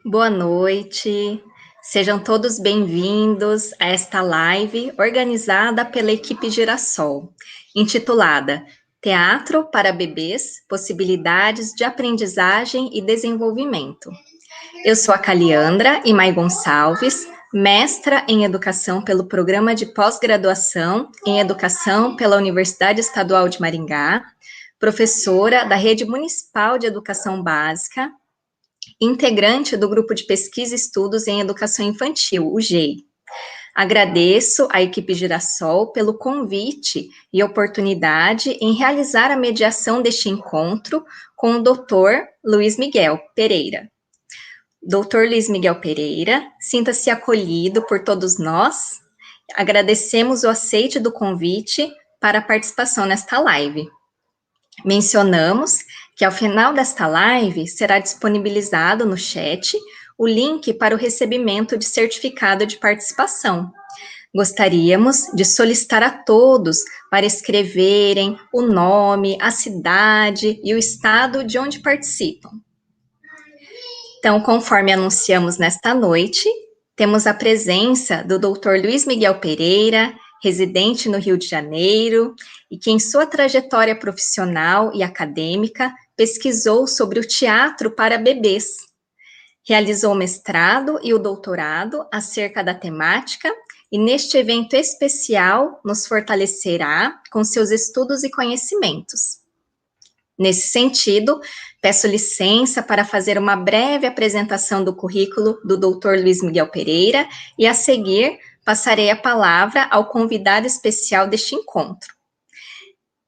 Boa noite, sejam todos bem-vindos a esta live organizada pela equipe Girassol, intitulada Teatro para Bebês, Possibilidades de Aprendizagem e Desenvolvimento. Eu sou a Caliandra Imai Gonçalves, mestra em Educação pelo Programa de Pós-Graduação em Educação pela Universidade Estadual de Maringá, professora da Rede Municipal de Educação Básica, integrante do Grupo de Pesquisa e Estudos em Educação Infantil, o GEI. Agradeço à equipe Girassol pelo convite e oportunidade em realizar a mediação deste encontro com o Dr. Luiz Miguel Pereira. Dr. Luiz Miguel Pereira, sinta-se acolhido por todos nós. Agradecemos o aceite do convite para a participação nesta live. Mencionamos que ao final desta live será disponibilizado no chat o link para o recebimento de certificado de participação. Gostaríamos de solicitar a todos para escreverem o nome, a cidade e o estado de onde participam. Então, conforme anunciamos nesta noite, temos a presença do Dr. Luiz Miguel Pereira, residente no Rio de Janeiro, e que em sua trajetória profissional e acadêmica pesquisou sobre o teatro para bebês. Realizou o mestrado e o doutorado acerca da temática, e neste evento especial nos fortalecerá com seus estudos e conhecimentos. Nesse sentido, peço licença para fazer uma breve apresentação do currículo do Dr. Luiz Miguel Pereira e, a seguir, passarei a palavra ao convidado especial deste encontro.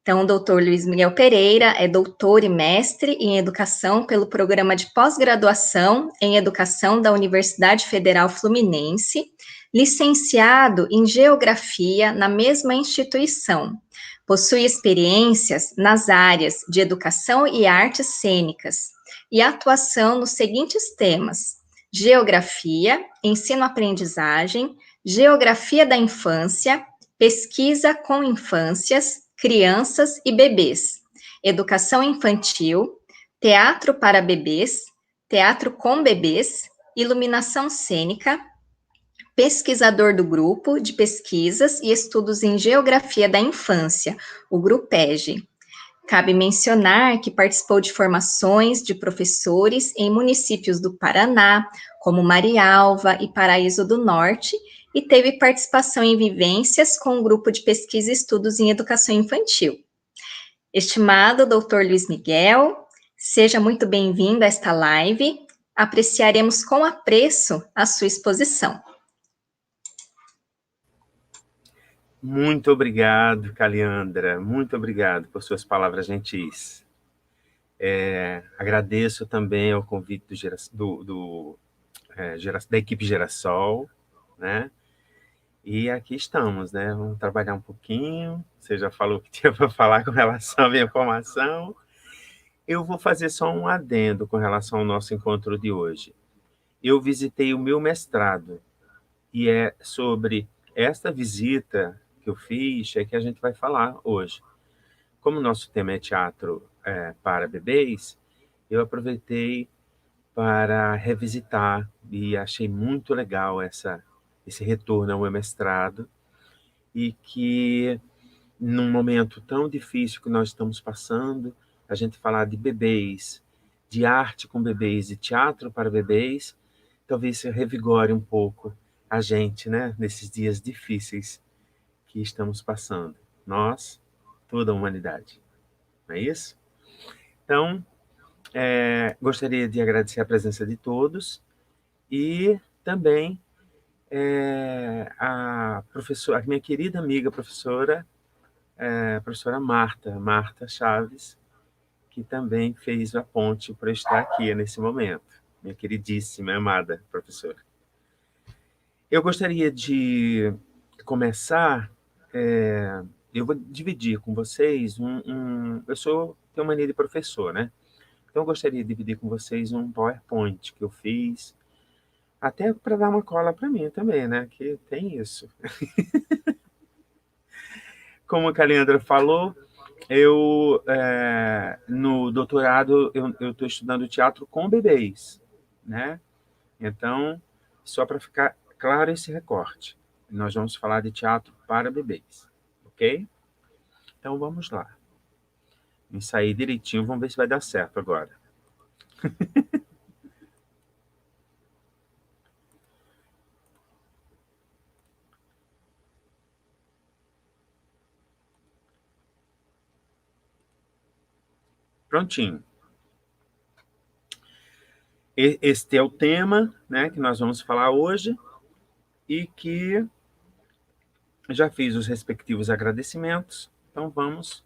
Então, o Dr. Luiz Miguel Pereira é doutor e mestre em Educação pelo Programa de Pós-Graduação em Educação da Universidade Federal Fluminense, licenciado em Geografia na mesma instituição. Possui experiências nas áreas de Educação e Artes Cênicas e atuação nos seguintes temas: Geografia, Ensino-Aprendizagem, Geografia da Infância, Pesquisa com Infâncias, Crianças e Bebês, Educação Infantil, Teatro para Bebês, Teatro com Bebês, Iluminação Cênica, pesquisador do Grupo de Pesquisas e Estudos em Geografia da Infância, o GRUPEG. Cabe mencionar que participou de formações de professores em municípios do Paraná, como Marialva e Paraíso do Norte, e teve participação em vivências com o Grupo de Pesquisa e Estudos em Educação Infantil. Estimado Dr. Luiz Miguel, seja muito bem-vindo a esta live. Apreciaremos com apreço a sua exposição. Muito obrigado, Caliandra. Muito obrigado por suas palavras gentis. Agradeço também ao convite da equipe Girassol, né? E aqui estamos, né? Vamos trabalhar um pouquinho. Você já falou que tinha para falar com relação à minha formação. Eu vou fazer só um adendo com relação ao nosso encontro de hoje. Eu visitei o meu mestrado e é sobre esta visita que eu fiz é que a gente vai falar hoje. Como o nosso tema é teatro para bebês, eu aproveitei para revisitar e achei muito legal esse retorno ao meu mestrado e que, num momento tão difícil que nós estamos passando, a gente falar de bebês, de arte com bebês e teatro para bebês, talvez revigore um pouco a gente, né, nesses dias difíceis que estamos passando. Nós, toda a humanidade. Não é isso? Então, gostaria de agradecer a presença de todos e também a minha querida amiga professora Marta Chaves, que também fez a ponte para estar aqui nesse momento. Minha queridíssima, amada professora. Eu gostaria de começar, eu vou dividir com vocês eu tenho mania de professor, né? Então eu gostaria de dividir com vocês um PowerPoint que eu fiz, até para dar uma cola para mim também, né? Que tem isso. Como a Caliandra falou, no doutorado, eu estou estudando teatro com bebês, né? Então, só para ficar claro esse recorte, nós vamos falar de teatro para bebês, ok? Então, vamos lá. Ensaiei direitinho, vamos ver se vai dar certo agora. Prontinho. Este é o tema, né, que nós vamos falar hoje e que já fiz os respectivos agradecimentos. Então, vamos.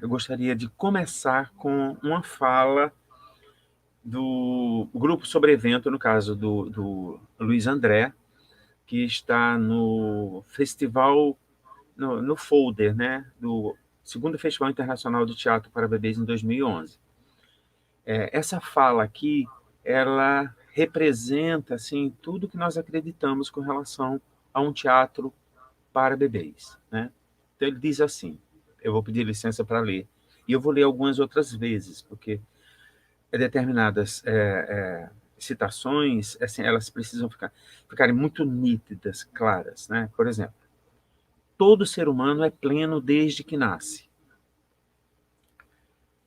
Eu gostaria de começar com uma fala do grupo sobre evento, no caso do Luiz André, que está no festival, no folder, né, do segundo Festival Internacional de Teatro para Bebês em 2011. Essa fala aqui, ela representa assim tudo que nós acreditamos com relação a um teatro para bebês, né? Então ele diz assim, eu vou pedir licença para ler, e eu vou ler algumas outras vezes, porque determinadas citações, assim, elas precisam ficarem muito nítidas, claras, né? Por exemplo, todo ser humano é pleno desde que nasce.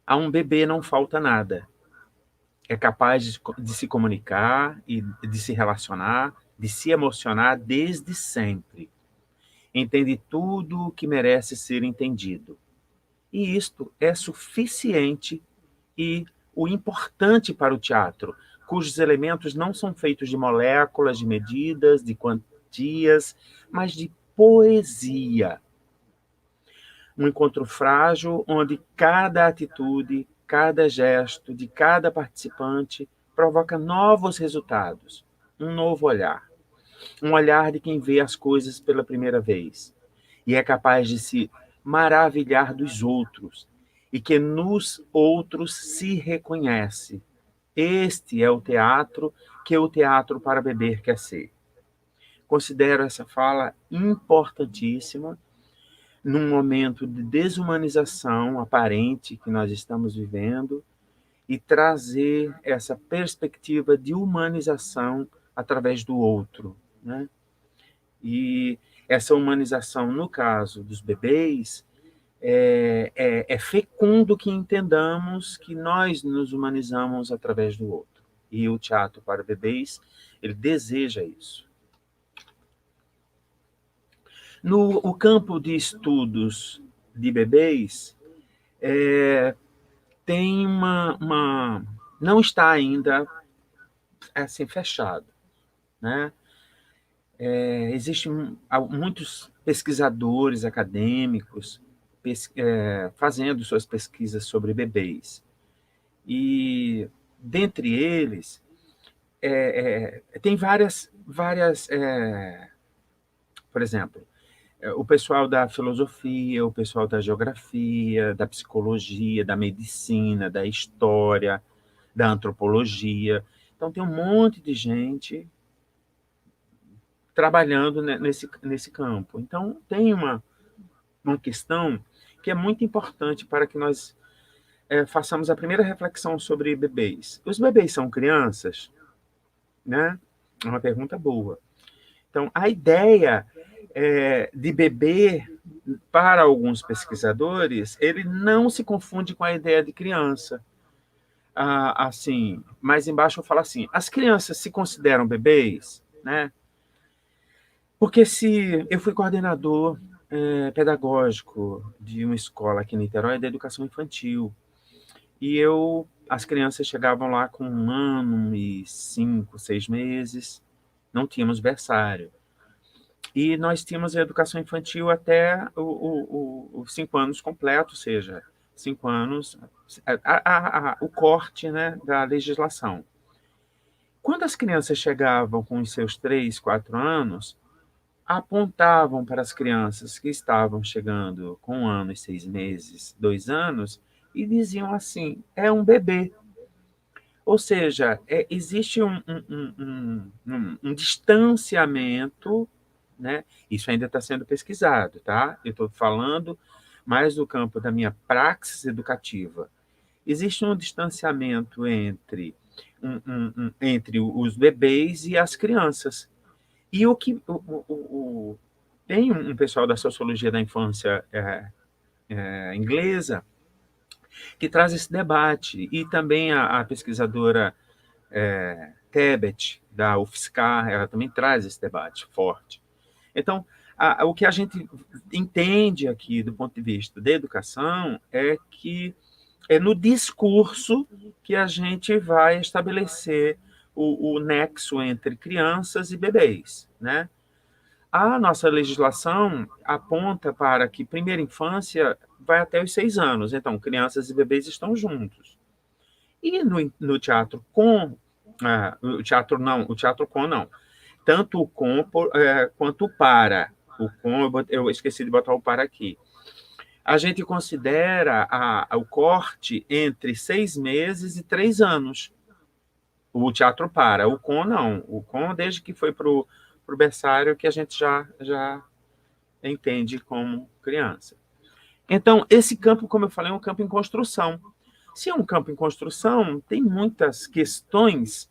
A um bebê não falta nada. É capaz de se comunicar e de se relacionar, de se emocionar desde sempre. Entende tudo o que merece ser entendido. E isto é suficiente e o importante para o teatro, cujos elementos não são feitos de moléculas, de medidas, de quantias, mas de poesia. Um encontro frágil onde cada atitude, cada gesto de cada participante provoca novos resultados, um novo olhar. Um olhar de quem vê as coisas pela primeira vez e é capaz de se maravilhar dos outros e que nos outros se reconhece. Este é o teatro que o teatro para beber quer ser. Considero essa fala importantíssima num momento de desumanização aparente que nós estamos vivendo e trazer essa perspectiva de humanização através do outro, né? E essa humanização, no caso dos bebês, é fecundo que entendamos que nós nos humanizamos através do outro. E o teatro para bebês, ele deseja isso. No o campo de estudos de bebês, tem não está ainda assim fechado, né? Existem muitos pesquisadores acadêmicos fazendo suas pesquisas sobre bebês. E, dentre eles, tem várias por exemplo, o pessoal da filosofia, o pessoal da geografia, da psicologia, da medicina, da história, da antropologia. Então, tem um monte de gente trabalhando nesse campo. Então, tem uma questão que é muito importante para que nós façamos a primeira reflexão sobre bebês. Os bebês são crianças? Né? É uma pergunta boa. Então, a ideia de bebê, para alguns pesquisadores, ele não se confunde com a ideia de criança. Assim, mais embaixo eu falo assim, as crianças se consideram bebês, né? Porque se eu fui coordenador pedagógico de uma escola aqui em Niterói, da educação infantil, e as crianças chegavam lá com 1 ano e 5, 6 meses, não tínhamos berçário. E nós tínhamos a educação infantil até os 5 anos completo, ou seja, 5 anos, o corte, né, da legislação. Quando as crianças chegavam com os seus 3, 4 anos, apontavam para as crianças que estavam chegando com 1 ano e 6 meses, 2 anos, e diziam assim, é um bebê. Ou seja, existe um distanciamento, né? Isso ainda está sendo pesquisado, tá? Eu estou falando mais do campo da minha praxis educativa. Existe um distanciamento entre entre os bebês e as crianças. E o que tem um pessoal da sociologia da infância inglesa que traz esse debate, e também a pesquisadora Tebet, da UFSCar, ela também traz esse debate forte. Então, o que a gente entende aqui do ponto de vista da educação é que é no discurso que a gente vai estabelecer o nexo entre crianças e bebês, né? A nossa legislação aponta para que primeira infância vai até os 6 anos, então crianças e bebês estão juntos. E no teatro com, o teatro com não, tanto o com quanto o para. O com, eu esqueci de botar o para aqui. A gente considera o corte entre 6 meses e 3 anos. O teatro para. O com, não. O com, desde que foi para o berçário, que a gente já entende como criança. Então, esse campo, como eu falei, é um campo em construção. Se é um campo em construção, tem muitas questões,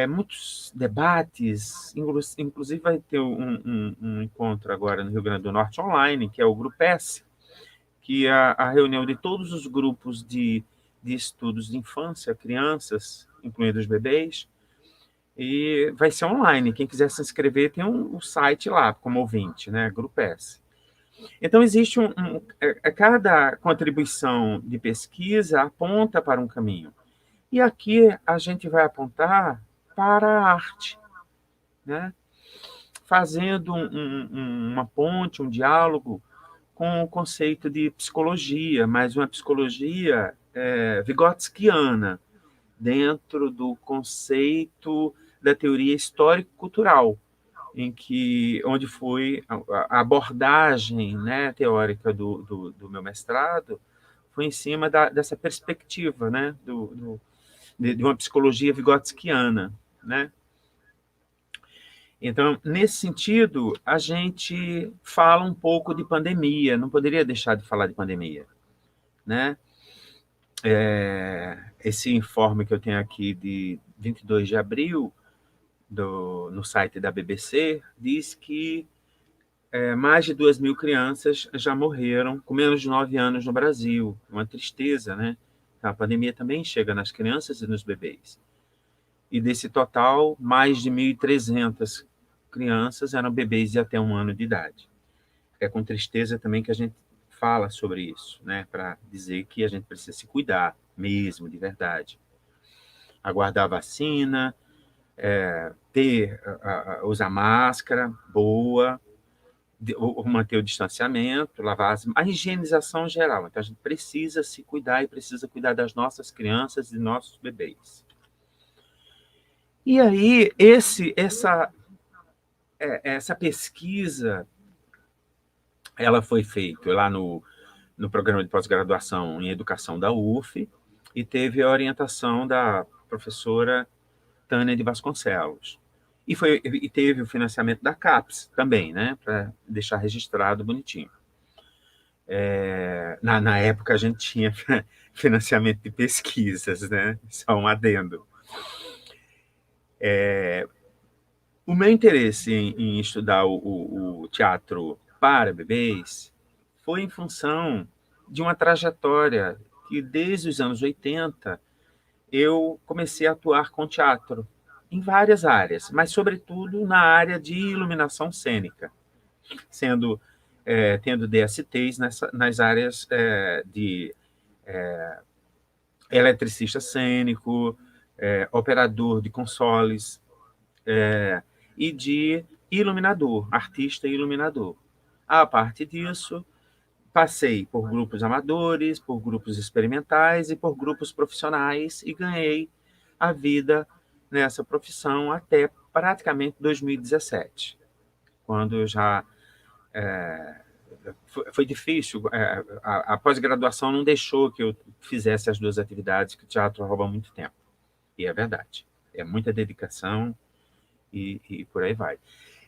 muitos debates, inclusive vai ter um encontro agora no Rio Grande do Norte online, que é o Grupo S, que é a reunião de todos os grupos de estudos de infância, crianças, incluindo os bebês, e vai ser online. Quem quiser se inscrever tem um site lá, como ouvinte, né? Grupo S. Então, existe cada contribuição de pesquisa aponta para um caminho. E aqui a gente vai apontar para a arte, né? Fazendo uma ponte, um diálogo com o conceito de psicologia, mas uma psicologia vigotskiana, dentro do conceito da teoria histórico-cultural, onde foi a abordagem, né, teórica do meu mestrado, foi em cima dessa perspectiva, né, de uma psicologia vigotskiana, né? Então, nesse sentido, a gente fala um pouco de pandemia, não poderia deixar de falar de pandemia, né? Esse informe que eu tenho aqui de 22 de abril, no site da BBC, diz que mais de 2.000 crianças já morreram com menos de 9 anos no Brasil. Uma tristeza, né? A pandemia também chega nas crianças e nos bebês. E desse total, mais de 1.300 crianças eram bebês de até 1 ano de idade. É com tristeza também que a gente fala sobre isso, né? Para dizer que a gente precisa se cuidar mesmo, de verdade. Aguardar a vacina, usar máscara boa, manter o distanciamento, lavar a higienização geral. Então, a gente precisa se cuidar e precisa cuidar das nossas crianças e nossos bebês. E aí, essa pesquisa, ela foi feita lá no programa de pós-graduação em educação da UF e teve a orientação da professora Tânia de Vasconcelos. E teve o financiamento da CAPES também, né, para deixar registrado bonitinho. Na época, a gente tinha financiamento de pesquisas, né, só um adendo. O meu interesse em estudar o teatro para bebês foi em função de uma trajetória que, desde os anos 80, eu comecei a atuar com teatro em várias áreas, mas, sobretudo, na área de iluminação cênica, tendo DSTs nas áreas de eletricista cênico, operador de consoles e de iluminador, artista e iluminador. A parte disso, passei por grupos amadores, por grupos experimentais e por grupos profissionais e ganhei a vida nessa profissão até praticamente 2017, quando eu já... foi difícil, a pós-graduação não deixou que eu fizesse as duas atividades, que o teatro rouba muito tempo. E é verdade, é muita dedicação e por aí vai.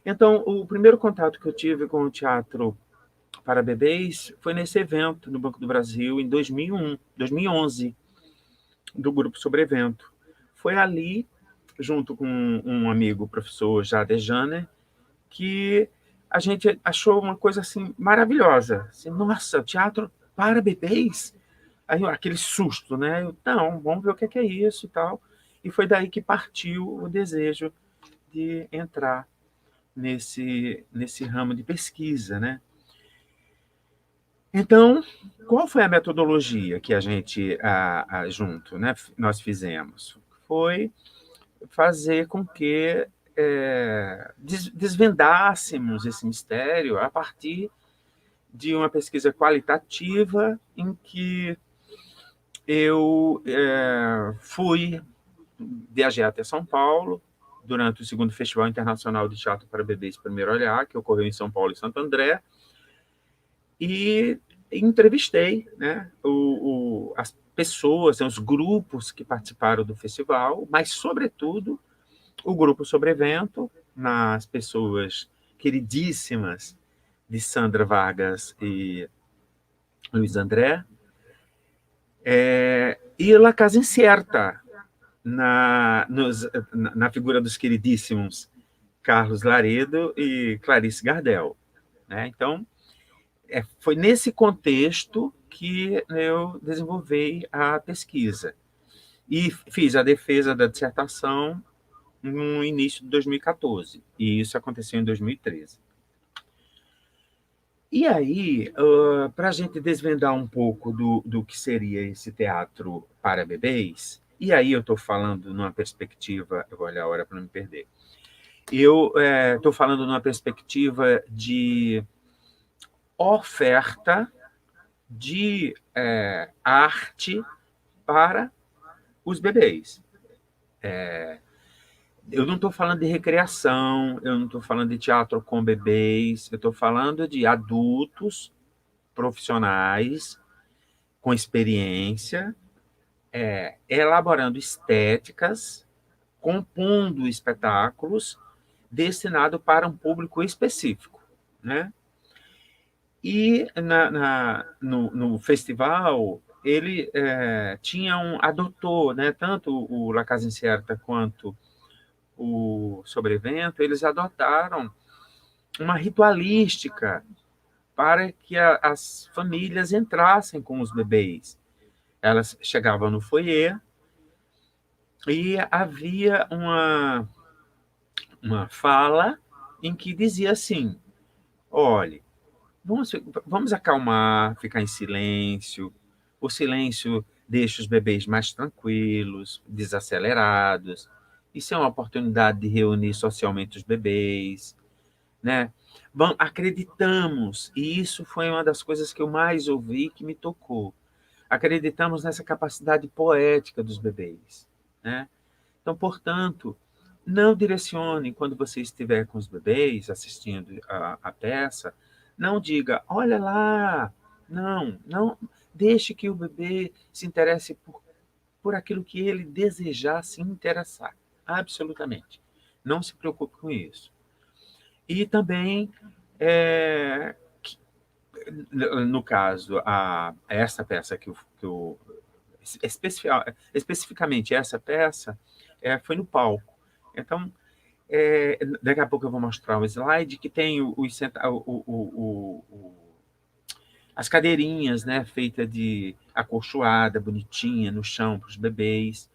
Então, o primeiro contato que eu tive com o teatro para bebês foi nesse evento no Banco do Brasil em 2011, do Grupo Sobre Evento. foi ali, junto com um amigo professor Jade Janer, que a gente achou uma coisa assim maravilhosa. Assim, nossa, teatro para bebês? Aí aquele susto, né? Não, vamos ver o que é isso e tal. E foi daí que partiu o desejo de entrar nesse ramo de pesquisa, né? Então, qual foi a metodologia que a gente junto, né, nós fizemos? Foi fazer com que desvendássemos esse mistério a partir de uma pesquisa qualitativa em que eu viajei até São Paulo durante o segundo Festival Internacional de Teatro para Bebês Primeiro Olhar, que ocorreu em São Paulo e Santo André, e entrevistei, né, as pessoas, os grupos que participaram do festival, mas, sobretudo, o grupo Sobrevento, nas pessoas queridíssimas de Sandra Vargas e Luiz André, e La Casa Incerta, na figura dos queridíssimos Carlos Laredo e Clarice Gardel. Né? Então, foi nesse contexto que eu desenvolvi a pesquisa. E fiz a defesa da dissertação no início de 2014, e isso aconteceu em 2013. E aí, para a gente desvendar um pouco do que seria esse teatro para bebês, e aí eu estou falando numa perspectiva, eu vou olhar a hora para não me perder, eu estou falando numa perspectiva de oferta de arte para os bebês. Eu não estou falando de recreação, eu não estou falando de teatro com bebês, eu estou falando de adultos profissionais com experiência, elaborando estéticas, compondo espetáculos destinados para um público específico, né? E no festival ele adotou, né, tanto o La Casa Incerta quanto o Sobrevento, eles adotaram uma ritualística para que as famílias entrassem com os bebês. Elas chegavam no foyer e havia uma fala em que dizia assim: olhe, vamos acalmar, ficar em silêncio. O silêncio deixa os bebês mais tranquilos, desacelerados. Isso é uma oportunidade de reunir socialmente os bebês, né? Acreditamos, e isso foi uma das coisas que eu mais ouvi que me tocou. Acreditamos nessa capacidade poética dos bebês, né? Então, portanto, não direcione quando você estiver com os bebês assistindo a peça, não diga, olha lá, não, deixe que o bebê se interesse por aquilo que ele desejar se interessar, absolutamente. Não se preocupe com isso. E também, no caso, essa peça que eu especificamente essa peça, foi no palco. Então, daqui a pouco eu vou mostrar um slide que tem as cadeirinhas, né, feita de acolchoada, bonitinha, no chão para os bebês,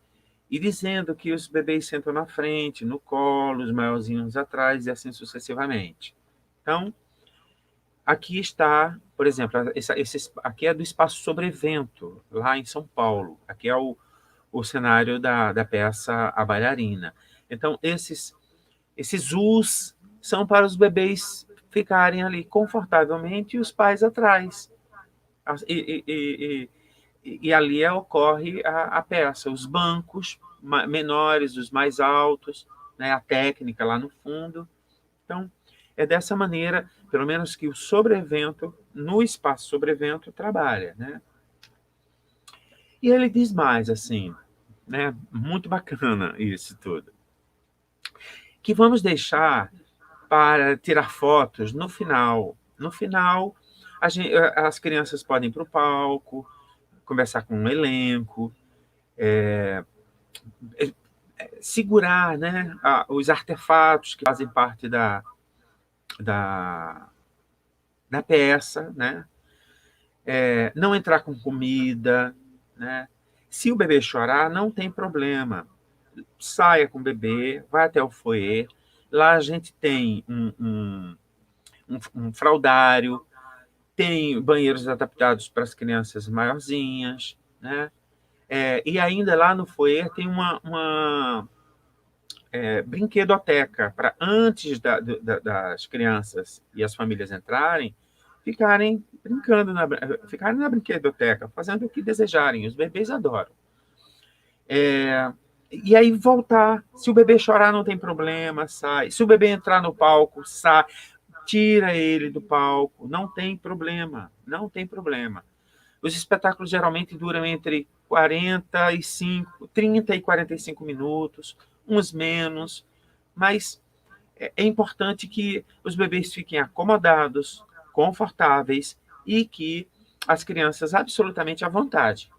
e dizendo que os bebês sentam na frente, no colo, os maiorzinhos atrás, e assim sucessivamente. Então, aqui está, por exemplo, aqui é do Espaço Sobrevento, lá em São Paulo. Aqui é o cenário da peça A Bailarina. Então, esses Us são para os bebês ficarem ali confortavelmente e os pais atrás. E ali ocorre a peça, os bancos menores, os mais altos, né, a técnica lá no fundo. Então, é dessa maneira, pelo menos que o Sobrevento, no Espaço Sobrevento, trabalha, né? E ele diz mais, assim, né? Muito bacana isso tudo. Que vamos deixar para tirar fotos no final. No final, as crianças podem ir para o palco, conversar com um elenco, segurar, né, os artefatos que fazem parte da, da peça, né? Não entrar com comida, né? Se o bebê chorar, não tem problema. Saia com o bebê, vai até o foyer. Lá a gente tem um fraldário, tem banheiros adaptados para as crianças maiorzinhas, né? E ainda lá no foyer tem uma brinquedoteca para antes das crianças e as famílias entrarem, ficarem brincando, ficarem na brinquedoteca, fazendo o que desejarem. Os bebês adoram. E aí voltar. Se o bebê chorar, não tem problema, sai. Se o bebê entrar no palco, sai. Tira ele do palco, não tem problema, não tem problema. Os espetáculos geralmente duram entre 30 e 45 minutos, uns menos, mas é importante que os bebês fiquem acomodados, confortáveis e que as crianças absolutamente à vontade.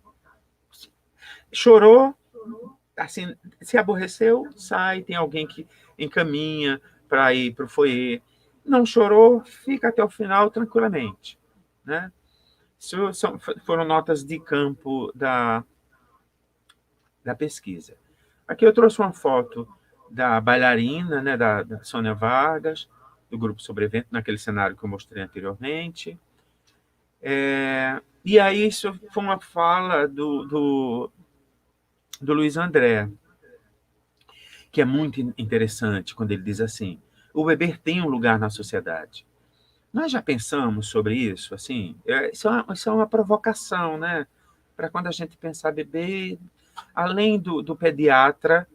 Chorou, assim, se aborreceu, sai, tem alguém que encaminha para ir para o foyer. Não chorou, fica até o final tranquilamente, né? Isso foram notas de campo da pesquisa. Aqui eu trouxe uma foto da bailarina, né, da Sônia Vargas, do Grupo Sobrevento, naquele cenário que eu mostrei anteriormente. E aí isso foi uma fala do Luiz André, que é muito interessante quando ele diz assim: o bebê tem um lugar na sociedade. Nós já pensamos sobre isso? Assim, isso é uma provocação, né? Para quando a gente pensar bebê, além do pediatra,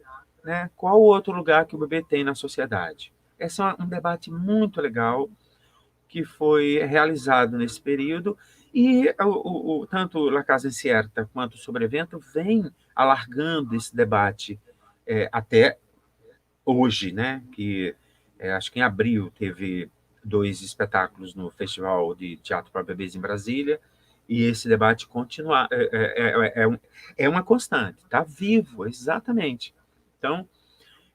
né? Qual outro lugar que o bebê tem na sociedade? Esse é um debate muito legal que foi realizado nesse período e tanto La Casa Incerta quanto o Sobrevento vem alargando esse debate até hoje, né? Que acho que em abril teve 2 espetáculos no Festival de Teatro para Bebês em Brasília, e esse debate continua, uma constante, está vivo, exatamente. Então,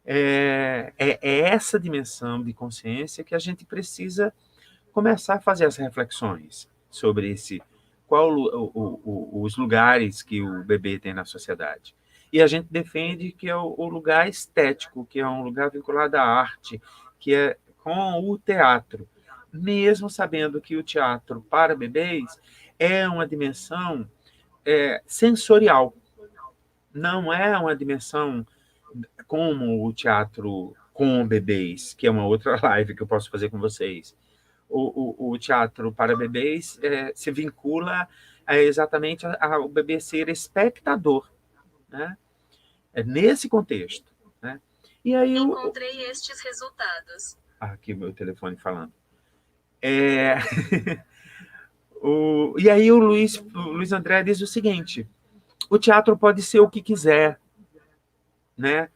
é essa dimensão de consciência que a gente precisa começar a fazer as reflexões sobre os lugares que o bebê tem na sociedade. E a gente defende que é o lugar estético, que é um lugar vinculado à arte, que é com o teatro, mesmo sabendo que o teatro para bebês é uma dimensão sensorial, não é uma dimensão como o teatro com bebês, que é uma outra live que eu posso fazer com vocês. O teatro para bebês se vincula exatamente ao bebê ser espectador, né? É nesse contexto, né? E aí encontrei estes resultados. Aqui o meu telefone falando. E aí o Luiz André diz o seguinte: o teatro pode ser o que quiser, né?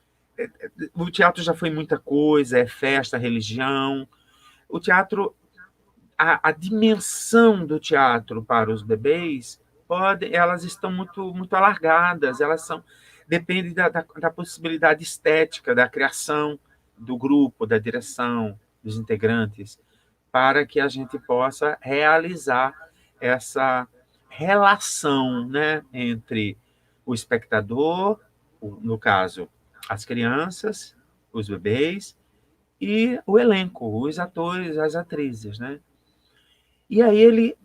O teatro já foi muita coisa, é festa, religião. O teatro, a dimensão do teatro para os bebês elas estão muito alargadas, depende da possibilidade estética, da criação do grupo, da direção, dos integrantes, para que a gente possa realizar essa relação, né, entre o espectador, no caso, as crianças, os bebês, e o elenco, os atores, as atrizes, né? E aí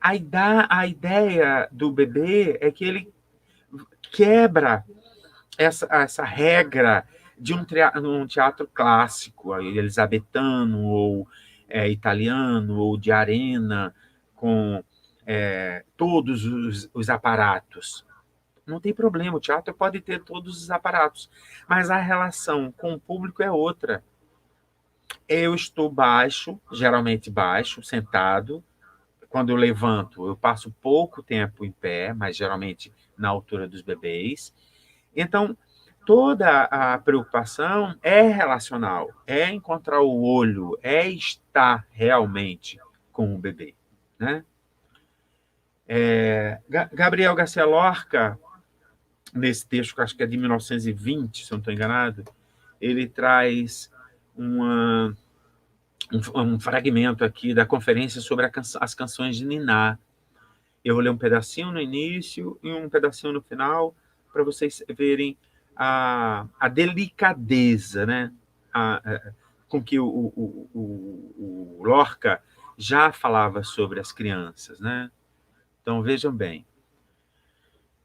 a ideia do bebê é que ele quebra essa regra de um teatro clássico, elisabetano, ou italiano, ou de arena, com todos os aparatos. Não tem problema, o teatro pode ter todos os aparatos, mas a relação com o público é outra. Eu estou baixo, geralmente baixo, sentado. Quando eu levanto, eu passo pouco tempo em pé, mas geralmente na altura dos bebês. Então, toda a preocupação é relacional, é encontrar o olho, é estar realmente com o bebê, né? Gabriel Garcia Lorca nesse texto, que acho que é de 1920, se eu não estou enganado, ele traz um fragmento aqui da conferência sobre as canções de Niná. Eu vou ler um pedacinho no início e um pedacinho no final, para vocês verem a delicadeza, né? Com que o Lorca já falava sobre as crianças, né? Então, vejam bem.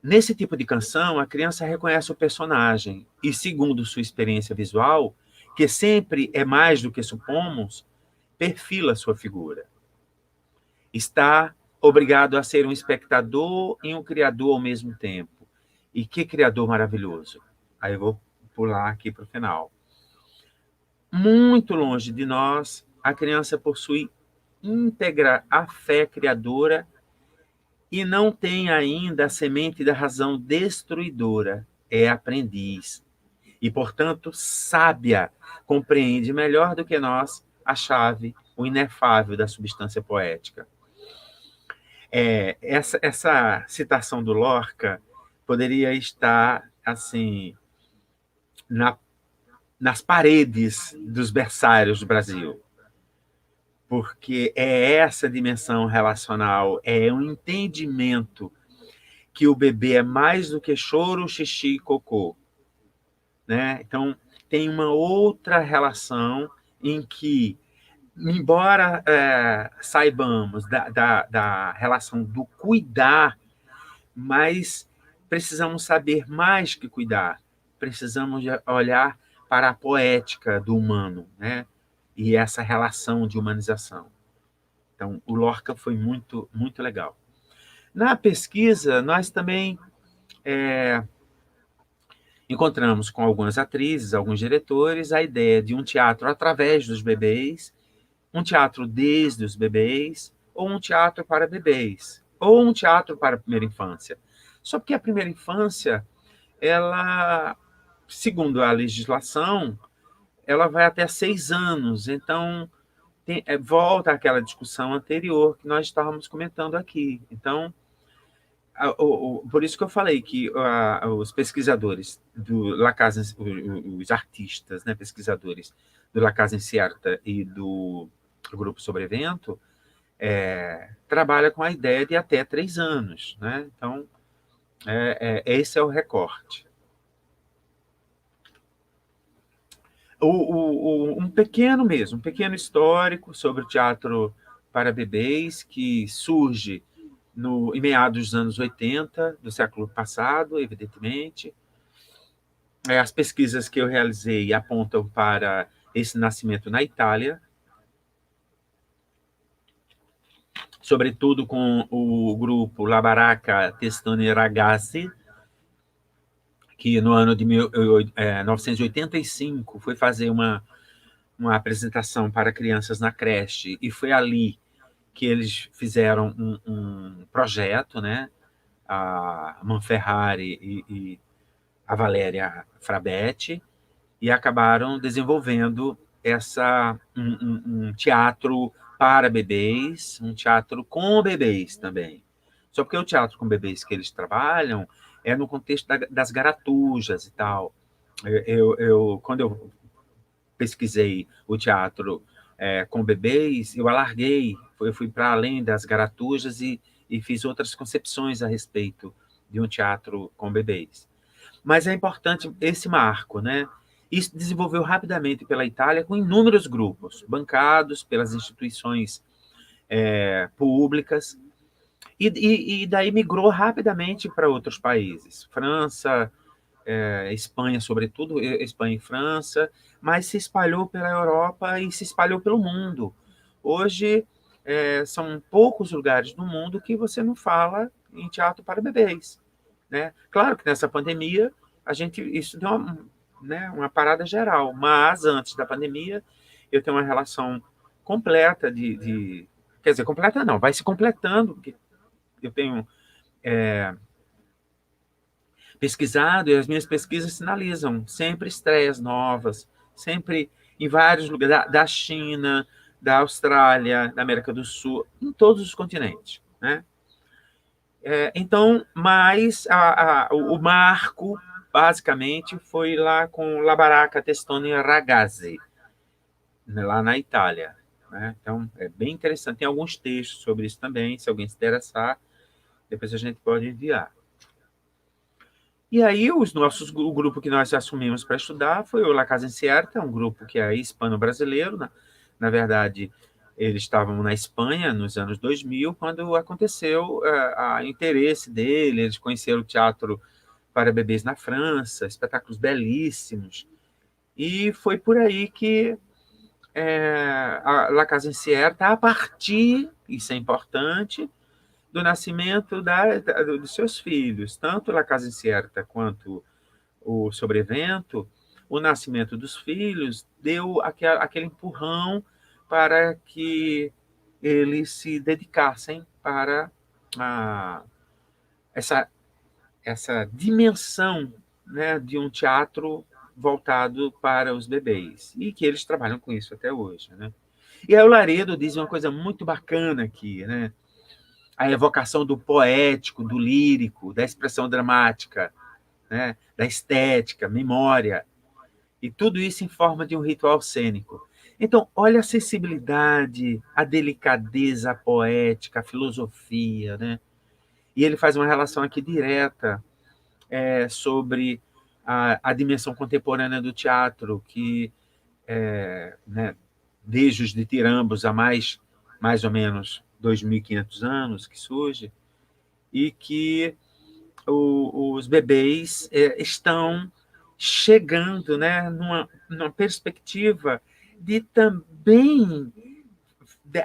Nesse tipo de canção, a criança reconhece o personagem e, segundo sua experiência visual, que sempre é mais do que supomos, perfila sua figura. Está obrigado a ser um espectador e um criador ao mesmo tempo. E que criador maravilhoso. Aí eu vou pular aqui para o final. Muito longe de nós, a criança possui íntegra a fé criadora e não tem ainda a semente da razão destruidora. É aprendiz. E, portanto, sábia, compreende melhor do que nós a chave, o inefável da substância poética. Essa citação do Lorca poderia estar assim nas paredes dos berçários do Brasil, porque é essa dimensão relacional, é um entendimento que o bebê é mais do que choro, xixi e cocô, né? Então, tem uma outra relação em que, embora saibamos da relação do cuidar, mas precisamos saber mais que cuidar. Precisamos olhar para a poética do humano, né? E essa relação de humanização. Então, o Lorca foi muito, muito legal. Na pesquisa, nós também encontramos com algumas atrizes, alguns diretores, a ideia de um teatro através dos bebês, um teatro desde os bebês, ou um teatro para bebês, ou um teatro para a primeira infância. Só que a primeira infância, ela, segundo a legislação, ela vai até 6 anos. Então, volta àquela discussão anterior que nós estávamos comentando aqui. Então, por isso que eu falei que os pesquisadores do La Casa, os artistas, né, pesquisadores do La Casa Incerta e do Grupo Sobrevento, trabalha com a ideia de até 3 anos. Né? Então, esse é o recorte. Um pequeno histórico sobre o teatro para bebês, que surge em meados dos anos 80 do século passado, evidentemente. As pesquisas que eu realizei apontam para esse nascimento na Itália, sobretudo com o grupo La Baracca Testoni Ragazzi, que no ano de 1985 foi fazer uma apresentação para crianças na creche, e foi ali que eles fizeram um projeto, né? A Manferrari e a Valéria Frabetti, e acabaram desenvolvendo um teatro para bebês, um teatro com bebês também. Só porque o teatro com bebês que eles trabalham é no contexto das garatujas e tal. Quando eu pesquisei o teatro com bebês, eu alarguei, eu fui para além das garatujas e fiz outras concepções a respeito de um teatro com bebês. Mas é importante esse marco, né? Isso desenvolveu rapidamente pela Itália com inúmeros grupos, bancados pelas instituições públicas, e daí migrou rapidamente para outros países. França, Espanha, sobretudo, Espanha e França, mas se espalhou pela Europa e se espalhou pelo mundo. Hoje, são poucos lugares no mundo que você não fala em teatro para bebês. Né? Claro que nessa pandemia, isso deu uma parada geral, mas antes da pandemia, eu tenho uma relação completa quer dizer, completa não, vai se completando, porque eu tenho pesquisado, e as minhas pesquisas sinalizam sempre estreias novas, sempre em vários lugares, da China, da Austrália, da América do Sul, em todos os continentes. Né? Então, mas o marco, basicamente, foi lá com La Baracca Testoni Ragazzi, né, lá na Itália. Né? Então, é bem interessante. Tem alguns textos sobre isso também, se alguém se interessar, depois a gente pode enviar. E aí, o grupo que nós assumimos para estudar foi o La Casa Incerta, um grupo que é hispano-brasileiro. Na verdade, eles estavam na Espanha nos anos 2000, quando aconteceu o interesse dele. Eles conheceram o teatro para bebês na França, espetáculos belíssimos. E foi por aí que a La Casa Incerta, a partir, isso é importante, do nascimento dos seus filhos, tanto La Casa Incerta quanto o Sobrevento, o nascimento dos filhos deu aquele empurrão para que eles se dedicassem para a, essa, essa dimensão, né, de um teatro voltado para os bebês, e que eles trabalham com isso até hoje. Né? E aí o Laredo diz uma coisa muito bacana aqui, né? A evocação do poético, do lírico, da expressão dramática, né? Da estética, memória, e tudo isso em forma de um ritual cênico. Então, olha a sensibilidade, a delicadeza a poética, a filosofia, né? E ele faz uma relação aqui direta sobre a dimensão contemporânea do teatro, que, né, desde os ditirambos há mais ou menos 2.500 anos que surge, e que os bebês estão chegando, né, numa perspectiva de também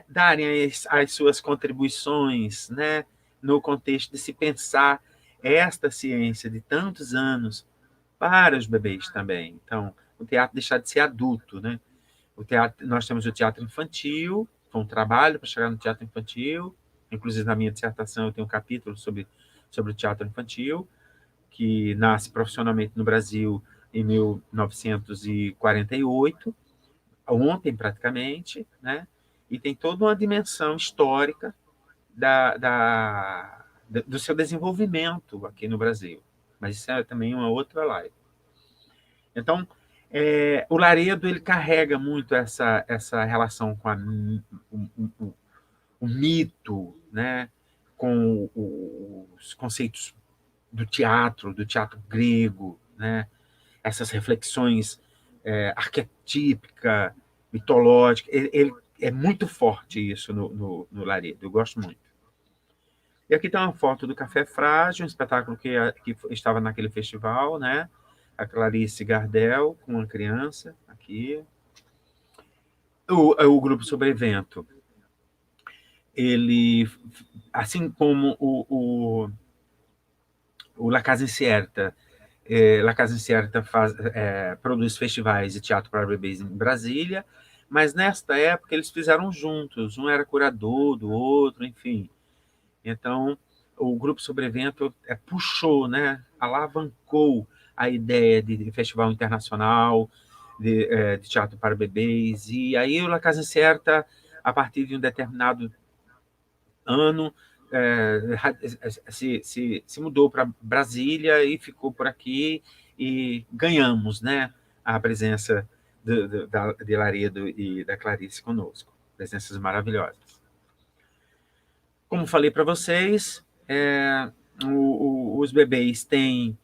darem as suas contribuições, né, no contexto de se pensar esta ciência de tantos anos para os bebês também. Então, o teatro deixar de ser adulto, né? Nós temos o teatro infantil, foi um trabalho para chegar no teatro infantil. Inclusive, na minha dissertação, eu tenho um capítulo sobre o teatro infantil, que nasce profissionalmente no Brasil em 1948, ontem praticamente, né? E tem toda uma dimensão histórica do seu desenvolvimento aqui no Brasil. Mas isso é também uma outra live. Então, o Laredo ele carrega muito essa relação com o mito, né? Com os conceitos do teatro grego, né? Essas reflexões arquetípica, mitológica. Ele é muito forte isso no Laredo, eu gosto muito. E aqui está uma foto do Café Frágil, um espetáculo que estava naquele festival, né? A Clarice Gardel com uma criança aqui. O grupo Sobrevento, ele, assim como o La Casa Incerta, La Casa Incerta produz festivais de teatro para bebês em Brasília, mas nesta época eles fizeram juntos, um era curador do outro, enfim. Então, o Grupo Sobrevento puxou, né, alavancou a ideia de festival internacional de teatro para bebês, e aí o La Casa Incerta, a partir de um determinado ano, se mudou para Brasília e ficou por aqui, e ganhamos, né, a presença de Laredo e da Clarice conosco, presenças maravilhosas. Como falei para vocês, os bebês têm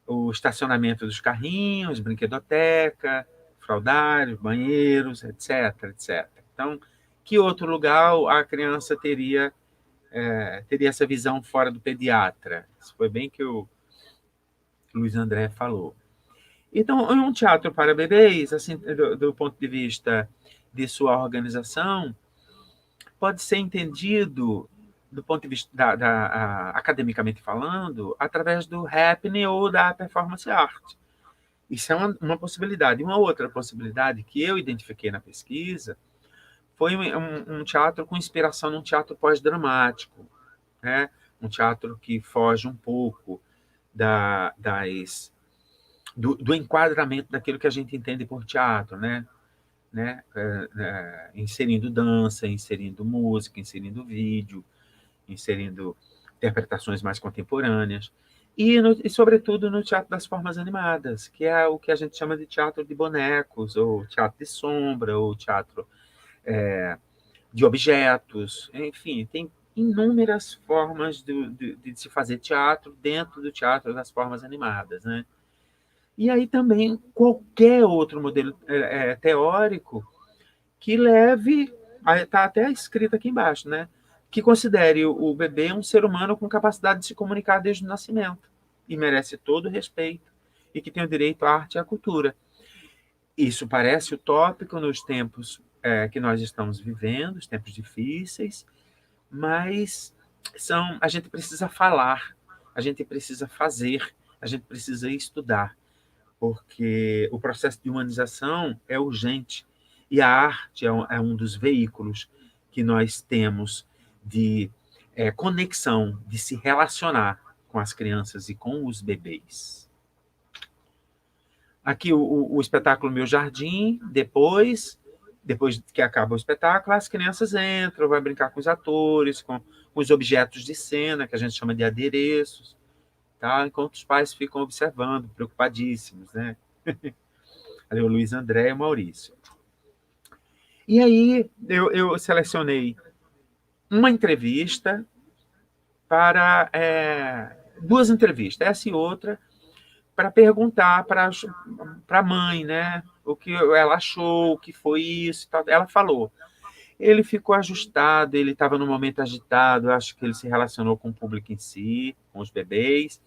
o estacionamento dos carrinhos, brinquedoteca, fraldários, banheiros, etc, etc. Então, que outro lugar a criança teria essa visão fora do pediatra? Isso foi bem que o Luiz André falou. Então, um teatro para bebês, assim, do ponto de vista de sua organização, pode ser entendido do ponto de vista academicamente falando, através do happening ou da performance art. Isso é uma possibilidade. Uma outra possibilidade que eu identifiquei na pesquisa foi um teatro com inspiração num teatro pós-dramático, né? Um teatro que foge um pouco do enquadramento daquilo que a gente entende por teatro, né? Inserindo dança, inserindo música, inserindo vídeo, inserindo interpretações mais contemporâneas, e, sobretudo, no teatro das formas animadas, que é o que a gente chama de teatro de bonecos, ou teatro de sombra, ou teatro de objetos, enfim, tem inúmeras formas de se fazer teatro dentro do teatro das formas animadas, né? E aí também qualquer outro modelo teórico que leve, está até escrito aqui embaixo, né? Que considere o bebê um ser humano com capacidade de se comunicar desde o nascimento e merece todo o respeito e que tem o direito à arte e à cultura. Isso parece utópico nos tempos que nós estamos vivendo, os tempos difíceis, mas a gente precisa falar, a gente precisa fazer, a gente precisa estudar, porque o processo de humanização é urgente e a arte é um dos veículos que nós temos de conexão, de se relacionar com as crianças e com os bebês. Aqui o espetáculo Meu Jardim, depois que acaba o espetáculo, as crianças entram, vai brincar com os atores, com os objetos de cena, que a gente chama de adereços, tá? Enquanto os pais ficam observando, preocupadíssimos, né? Ali o Luiz André e o Maurício. E aí eu selecionei uma entrevista para duas entrevistas, essa e outra, para perguntar para a mãe, né, o que ela achou, o que foi isso e tal. Ela falou, ele ficou ajustado, ele estava num momento agitado, acho que ele se relacionou com o público em si, com os bebês,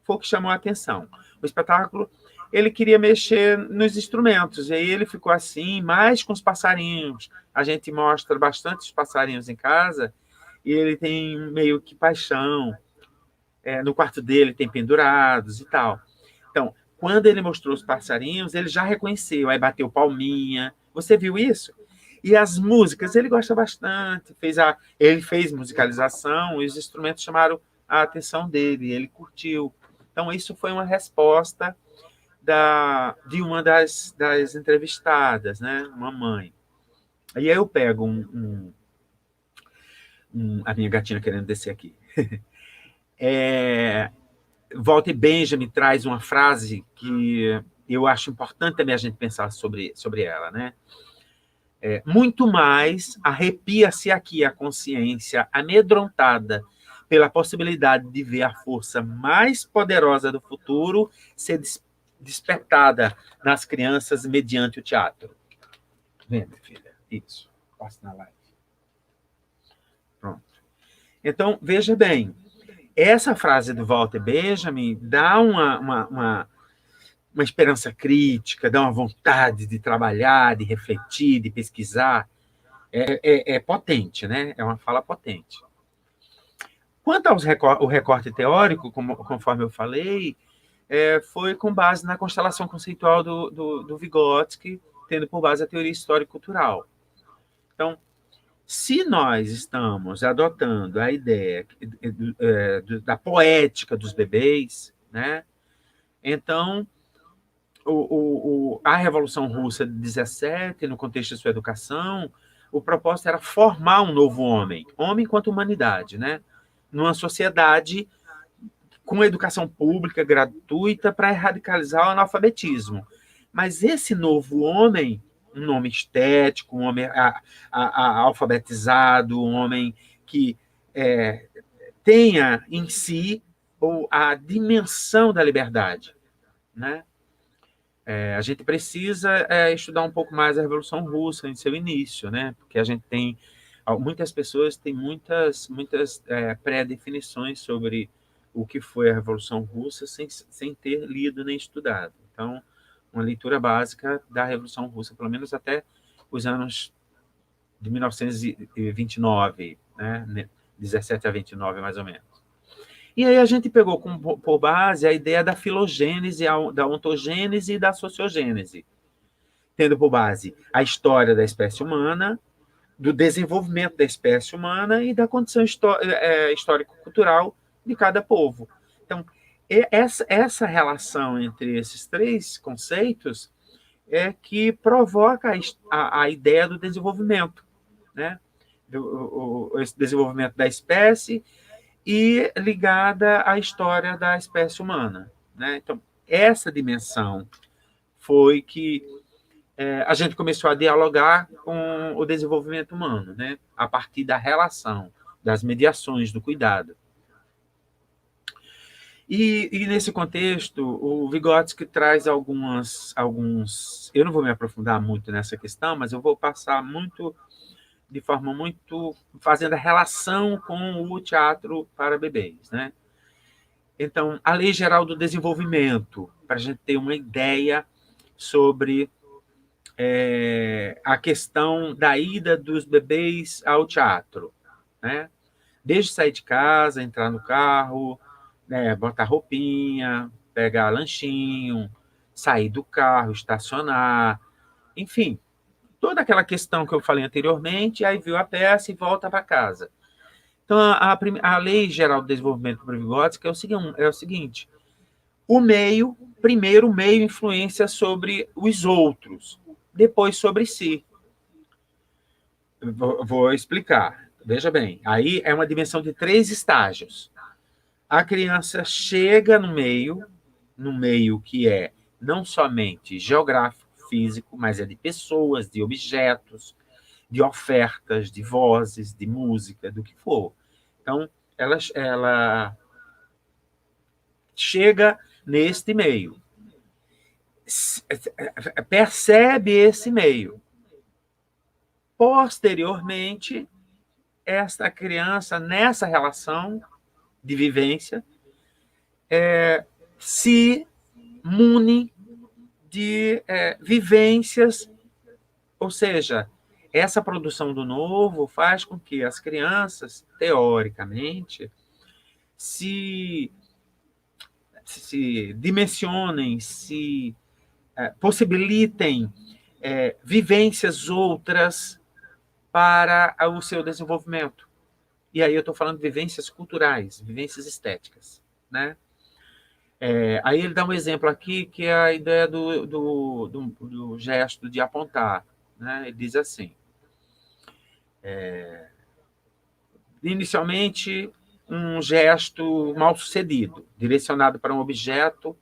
foi o que chamou a atenção. O espetáculo, ele queria mexer nos instrumentos, e aí ele ficou assim, mais com os passarinhos. A gente mostra bastante os passarinhos em casa, e ele tem meio que paixão. No quarto dele tem pendurados e tal. Então, quando ele mostrou os passarinhos, ele já reconheceu, aí bateu palminha. Você viu isso? E as músicas, ele gosta bastante. Ele fez musicalização e os instrumentos chamaram a atenção dele, ele curtiu. Então, isso foi uma resposta de uma das entrevistadas, né? Uma mãe. E aí eu pego a minha gatinha querendo descer aqui. Walter Benjamin traz uma frase que eu acho importante também a gente pensar sobre ela, né? Muito mais arrepia-se aqui a consciência amedrontada pela possibilidade de ver a força mais poderosa do futuro ser despertada nas crianças mediante o teatro. Vem, filha, isso. Passa na live. Pronto. Então, veja bem, essa frase do Walter Benjamin dá uma esperança crítica, dá uma vontade de trabalhar, de refletir, de pesquisar. É potente, né? É uma fala potente. Quanto ao recorte teórico, conforme eu falei, foi com base na constelação conceitual do Vygotsky, tendo por base a teoria histórico-cultural. Então, se nós estamos adotando a ideia da poética dos bebês, né, então a Revolução Russa de 17, no contexto de sua educação, o propósito era formar um novo homem enquanto humanidade, né, numa sociedade com educação pública gratuita para radicalizar o analfabetismo. Mas esse novo homem, um homem estético, um homem alfabetizado, um homem que tenha em si a dimensão da liberdade, né? A gente precisa estudar um pouco mais a Revolução Russa em seu início, né? Porque a gente tem muitas pessoas têm muitas pré-definições sobre o que foi a Revolução Russa sem ter lido nem estudado. Então, uma leitura básica da Revolução Russa, pelo menos até os anos de 1929, né? 17 a 29, mais ou menos. E aí a gente pegou por base a ideia da filogênese, da ontogênese e da sociogênese, tendo por base a história da espécie humana, do desenvolvimento da espécie humana e da condição histórico-cultural de cada povo. Então, essa relação entre esses três conceitos é que provoca a ideia do desenvolvimento, né? Esse desenvolvimento da espécie e ligada à história da espécie humana, né? Então, essa dimensão foi que a gente começou a dialogar com o desenvolvimento humano, né? A partir da relação, das mediações, do cuidado. E nesse contexto, o Vygotsky traz alguns... Eu não vou me aprofundar muito nessa questão, mas eu vou passar de forma muito... fazendo a relação com o teatro para bebês, né? Então, a Lei Geral do Desenvolvimento, para a gente ter uma ideia sobre a questão da ida dos bebês ao teatro, né? Desde sair de casa, entrar no carro, né, botar roupinha, pegar lanchinho, sair do carro, estacionar, enfim, toda aquela questão que eu falei anteriormente, aí viu a peça e volta para casa. Então, a Lei Geral do Desenvolvimento para Vygotsky é o seguinte: primeiro o meio influência sobre os outros, depois sobre si. Vou explicar. Veja bem, aí é uma dimensão de 3 estágios. A criança chega no meio que é não somente geográfico, físico, mas é de pessoas, de objetos, de ofertas, de vozes, de música, do que for. Então, ela chega neste meio, percebe esse meio. Posteriormente, esta criança, nessa relação de vivência, se mune de vivências, ou seja, essa produção do novo faz com que as crianças, teoricamente, se dimensionem, se possibilitem vivências outras para o seu desenvolvimento. E aí eu estou falando de vivências culturais, vivências estéticas, né? Aí ele dá um exemplo aqui, que é a ideia do gesto de apontar, né? Ele diz assim: inicialmente, um gesto mal sucedido, direcionado para um objeto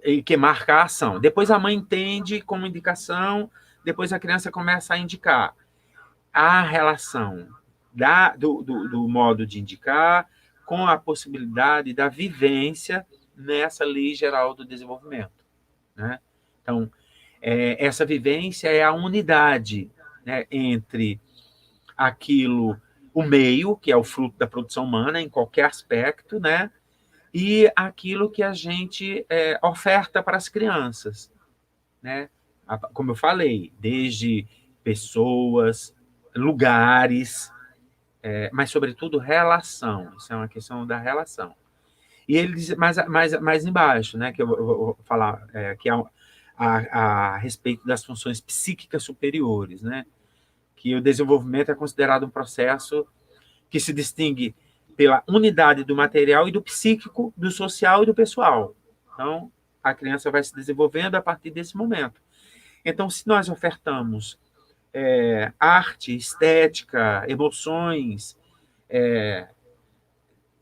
e que marca a ação. Depois a mãe entende como indicação, depois a criança começa a indicar. A relação do modo de indicar com a possibilidade da vivência nessa lei geral do desenvolvimento, né? Então, essa vivência é a unidade, né, entre aquilo, o meio, que é o fruto da produção humana em qualquer aspecto, né, e aquilo que a gente oferta para as crianças, né? Como eu falei, desde pessoas, lugares, mas, sobretudo, relação. Isso é uma questão da relação. E ele diz mais embaixo, né, que eu vou falar, que é a respeito das funções psíquicas superiores, né, que o desenvolvimento é considerado um processo que se distingue pela unidade do material e do psíquico, do social e do pessoal. Então, a criança vai se desenvolvendo a partir desse momento. Então, se nós ofertamos arte, estética, emoções,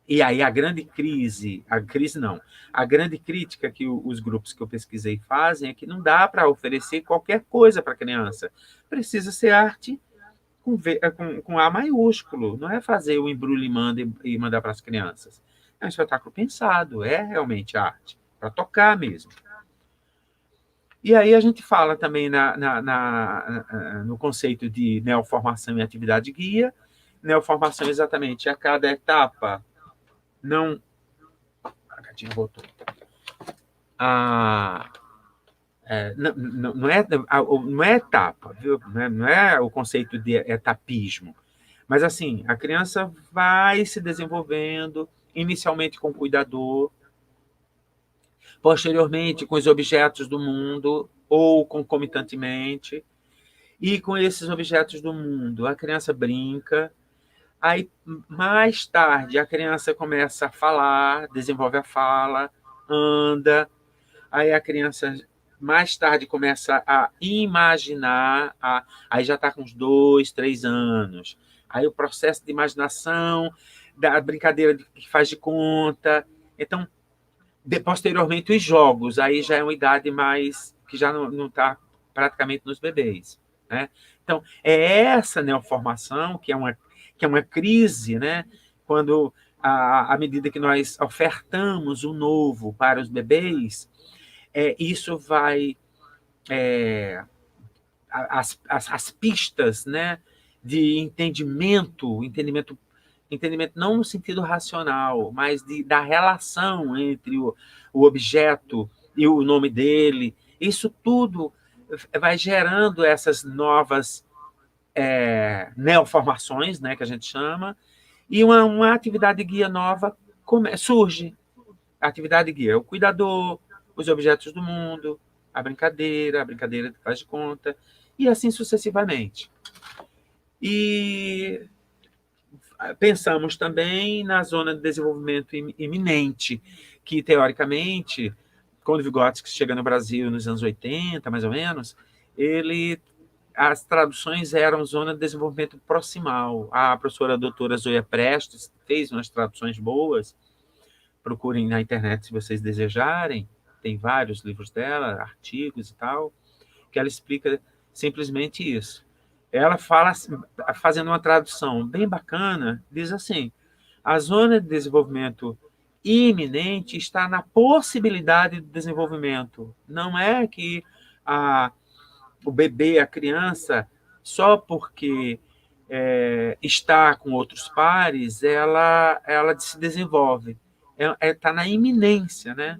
e aí a grande crítica que os grupos que eu pesquisei fazem é que não dá para oferecer qualquer coisa para a criança. Precisa ser arte com A maiúsculo, não é fazer o embrulho e mandar para as crianças. É um espetáculo pensado, é realmente arte, para tocar mesmo. E aí a gente fala também no conceito de neoformação e atividade guia. Neoformação exatamente a cada etapa não... A gatinha voltou. Não é etapa, viu? Não é o conceito de etapismo. Mas, assim, a criança vai se desenvolvendo, inicialmente com o cuidador, posteriormente com os objetos do mundo, ou concomitantemente, e com esses objetos do mundo a criança brinca, aí mais tarde a criança começa a falar, desenvolve a fala, anda, aí a criança mais tarde começa a imaginar, aí já está com uns 2, 3 anos. Aí o processo de imaginação da brincadeira que faz de conta. Então, posteriormente, os jogos, aí já é uma idade mais que já não está praticamente nos bebês, né? Então, é essa neoformação que é uma crise, né? Quando, à medida que nós ofertamos o novo para os bebês, isso vai... as pistas, né, de entendimento não no sentido racional, mas da relação entre o objeto e o nome dele, isso tudo vai gerando essas novas neoformações, né, que a gente chama, e uma atividade guia nova surge. A atividade guia é o cuidador, os objetos do mundo, a brincadeira que faz de conta, e assim sucessivamente. E pensamos também na zona de desenvolvimento iminente, que, teoricamente, quando Vygotsky chega no Brasil nos anos 80, mais ou menos, as traduções eram zona de desenvolvimento proximal. A professora doutora Zoya Prestes fez umas traduções boas, procurem na internet se vocês desejarem, tem vários livros dela, artigos e tal, que ela explica simplesmente isso. Ela fala, fazendo uma tradução bem bacana, diz assim: a zona de desenvolvimento iminente está na possibilidade de desenvolvimento. Não é que o bebê, a criança, só porque está com outros pares, ela se desenvolve. Está na iminência, né?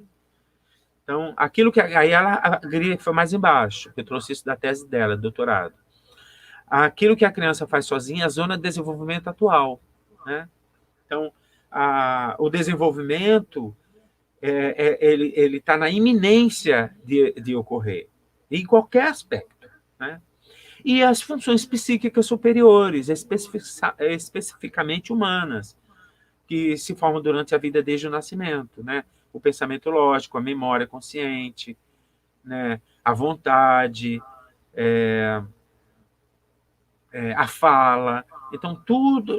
Então, aquilo que... Aí ela foi mais embaixo, eu trouxe isso da tese dela, doutorado. Aquilo que a criança faz sozinha é a zona de desenvolvimento atual, né? Então, o desenvolvimento, ele está na iminência de ocorrer, em qualquer aspecto, né? E as funções psíquicas superiores, especificamente humanas, que se formam durante a vida desde o nascimento, né? O pensamento lógico, a memória consciente, né? A vontade, a fala. Então,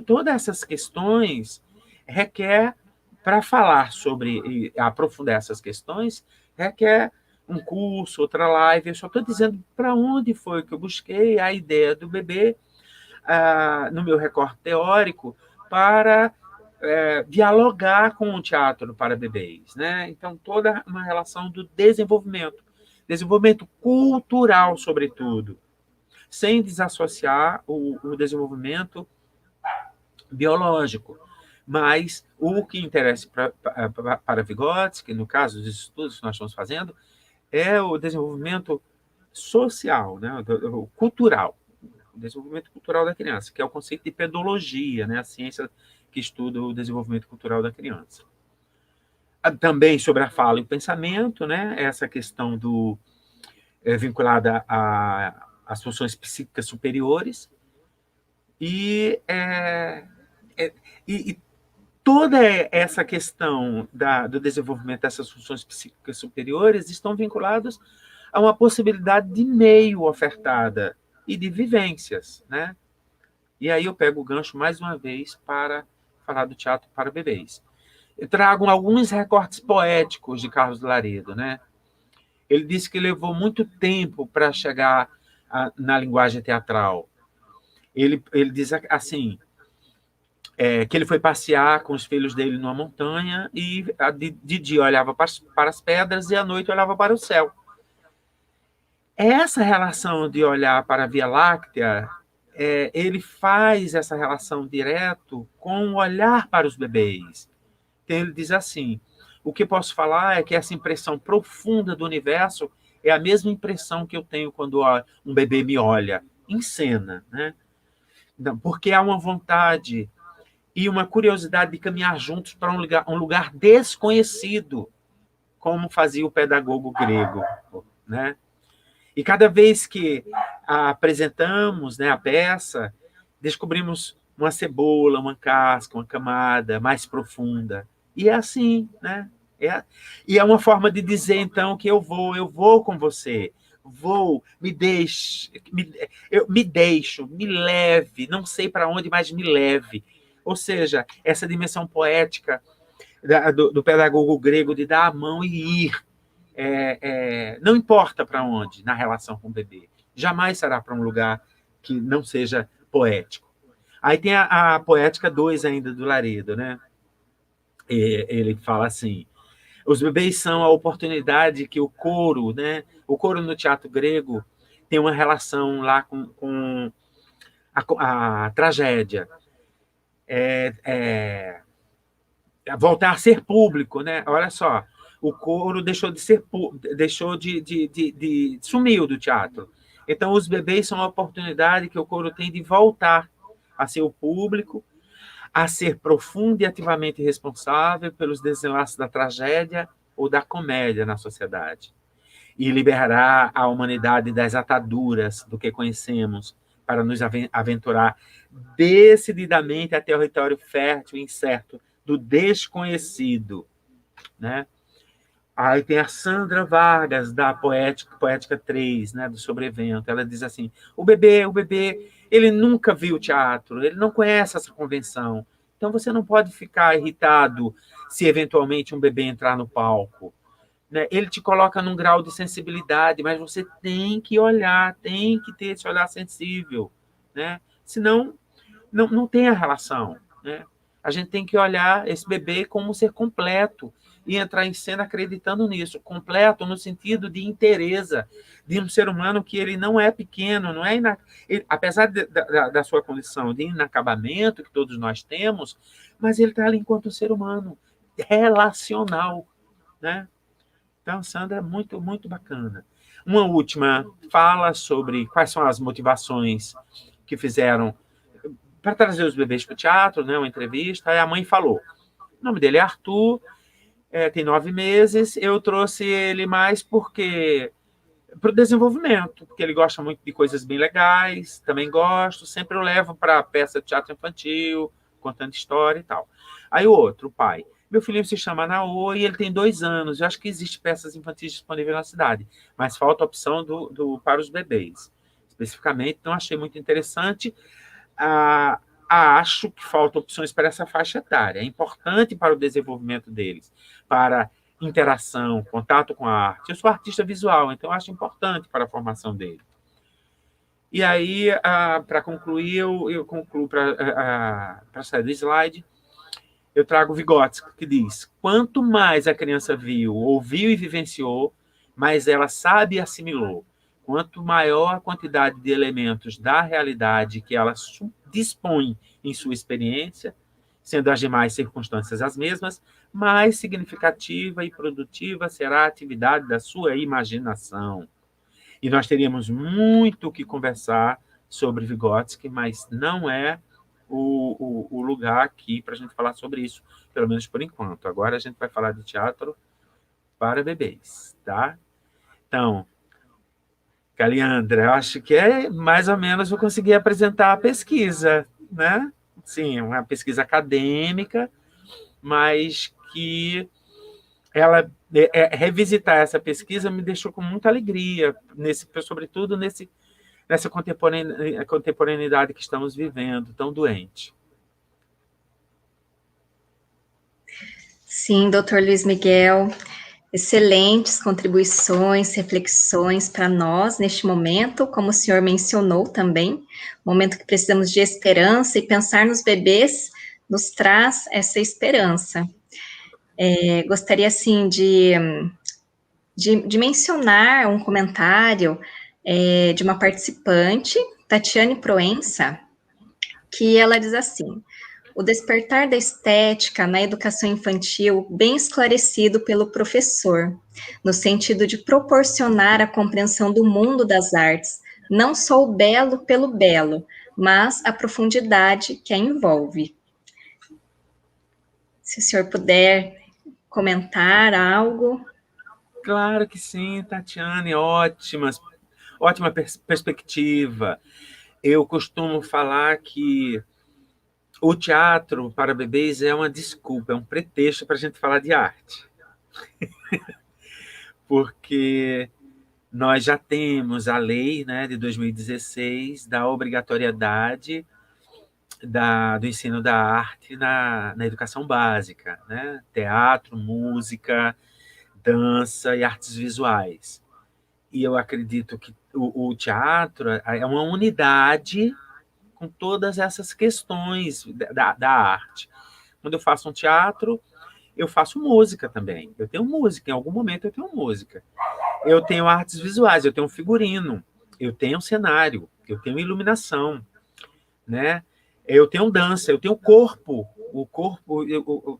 todas essas questões requer, para falar sobre e aprofundar essas questões, requer um curso, outra live. Eu só estou dizendo para onde foi que eu busquei a ideia do bebê no meu recorte teórico para dialogar com o teatro para bebês, né? Então, toda uma relação do desenvolvimento cultural, sobretudo, sem desassociar o desenvolvimento biológico. Mas o que interessa para Vygotsky, no caso dos estudos que nós estamos fazendo, é o desenvolvimento social, né? O cultural, o desenvolvimento cultural da criança, que é o conceito de pedologia, né? A ciência que estuda o desenvolvimento cultural da criança. Também sobre a fala e o pensamento, né? Essa questão vinculada às funções psíquicas superiores, e toda essa questão do desenvolvimento dessas funções psíquicas superiores estão vinculadas a uma possibilidade de meio ofertada e de vivências, né? E aí eu pego o gancho mais uma vez para falar do teatro para bebês. Eu trago alguns recortes poéticos de Carlos Laredo, né? Ele disse que levou muito tempo para chegar na linguagem teatral. Ele diz assim, que ele foi passear com os filhos dele numa montanha e de dia olhava para as pedras e à noite olhava para o céu. Essa relação de olhar para a Via Láctea, ele faz essa relação direto com o olhar para os bebês. Então, ele diz assim: o que posso falar é que essa impressão profunda do universo é a mesma impressão que eu tenho quando um bebê me olha em cena, né? Porque há uma vontade e uma curiosidade de caminhar juntos para um lugar desconhecido, como fazia o pedagogo grego, né? E cada vez que apresentamos, né, a peça, descobrimos uma cebola, uma casca, uma camada mais profunda. E é assim, né? E é uma forma de dizer, então, que eu vou com você, me deixe, me deixo, me leve, não sei para onde, mas me leve. Ou seja, essa dimensão poética do pedagogo grego de dar a mão e ir, não importa para onde, na relação com o bebê. Jamais será para um lugar que não seja poético. Aí tem a poética 2 ainda do Laredo, né? Ele fala assim: os bebês são a oportunidade que o coro, né? O coro no teatro grego tem uma relação lá com a tragédia. Voltar a ser público, né? Olha só, o coro deixou de sumiu do teatro. Então, os bebês são a oportunidade que o coro tem de voltar a ser o público, a ser profundo e ativamente responsável pelos desenlaces da tragédia ou da comédia na sociedade, e liberará a humanidade das ataduras do que conhecemos para nos aventurar decididamente a território fértil e incerto do desconhecido, né? Aí tem a Sandra Vargas, da Poética 3, né, do Sobrevento. Ela diz assim: o bebê, ele nunca viu teatro, ele não conhece essa convenção. Então você não pode ficar irritado se eventualmente um bebê entrar no palco, né? Ele te coloca num grau de sensibilidade, mas você tem que olhar, tem que ter esse olhar sensível, né? Senão, não tem a relação, né? A gente tem que olhar esse bebê como um ser completo e entrar em cena acreditando nisso, completo no sentido de inteireza, de um ser humano que ele não é pequeno, não é apesar da sua condição de inacabamento que todos nós temos, mas ele está ali enquanto um ser humano relacional, né? Então, Sandra, muito, muito bacana. Uma última fala sobre quais são as motivações que fizeram para trazer os bebês para o teatro, né, uma entrevista. Aí a mãe falou: o nome dele é Arthur, tem 9 meses, eu trouxe ele mais porque para o desenvolvimento, porque ele gosta muito de coisas bem legais, também gosto, sempre eu levo para peça de teatro infantil, contando história e tal. Aí o outro, o pai: meu filhinho se chama Naô e ele tem 2 anos, eu acho que existe peças infantis disponíveis na cidade, mas falta a opção para os bebês. Especificamente, não achei muito interessante. Ah, acho que faltam opções para essa faixa etária. É importante para o desenvolvimento deles, para interação, contato com a arte. Eu sou artista visual, então acho importante para a formação dele. E aí, para concluir, eu concluo para sair do slide, eu trago Vygotsky, que diz: quanto mais a criança viu, ouviu e vivenciou, mais ela sabe e assimilou. Quanto maior a quantidade de elementos da realidade que ela dispõe em sua experiência, sendo as demais circunstâncias as mesmas, mais significativa e produtiva será a atividade da sua imaginação. E nós teríamos muito o que conversar sobre Vygotsky, mas não é o lugar aqui para a gente falar sobre isso, pelo menos por enquanto. Agora a gente vai falar de teatro para bebês, tá? Então, Caliandra, eu acho que mais ou menos eu consegui apresentar a pesquisa, né? Sim, uma pesquisa acadêmica, mas que revisitar essa pesquisa me deixou com muita alegria, sobretudo nessa contemporaneidade que estamos vivendo, tão doente. Sim, doutor Luiz Miguel, excelentes contribuições, reflexões para nós neste momento, como o senhor mencionou também, momento que precisamos de esperança e pensar nos bebês nos traz essa esperança. Gostaria, assim, de mencionar um comentário de uma participante, Tatiane Proença, que ela diz assim: o despertar da estética na educação infantil bem esclarecido pelo professor, no sentido de proporcionar a compreensão do mundo das artes, não só o belo pelo belo, mas a profundidade que a envolve. Se o senhor puder comentar algo. Claro que sim, Tatiane, ótima perspectiva. Eu costumo falar que o teatro para bebês é uma desculpa, é um pretexto para a gente falar de arte. Porque nós já temos a lei, né, de 2016 da obrigatoriedade do ensino da arte na educação básica, né? Teatro, música, dança e artes visuais. E eu acredito que o teatro é uma unidade com todas essas questões da arte. Quando eu faço um teatro, eu faço música também. Eu tenho música, em algum momento eu tenho música. Eu tenho artes visuais, eu tenho figurino, eu tenho cenário, eu tenho iluminação, né? Eu tenho dança, eu tenho corpo,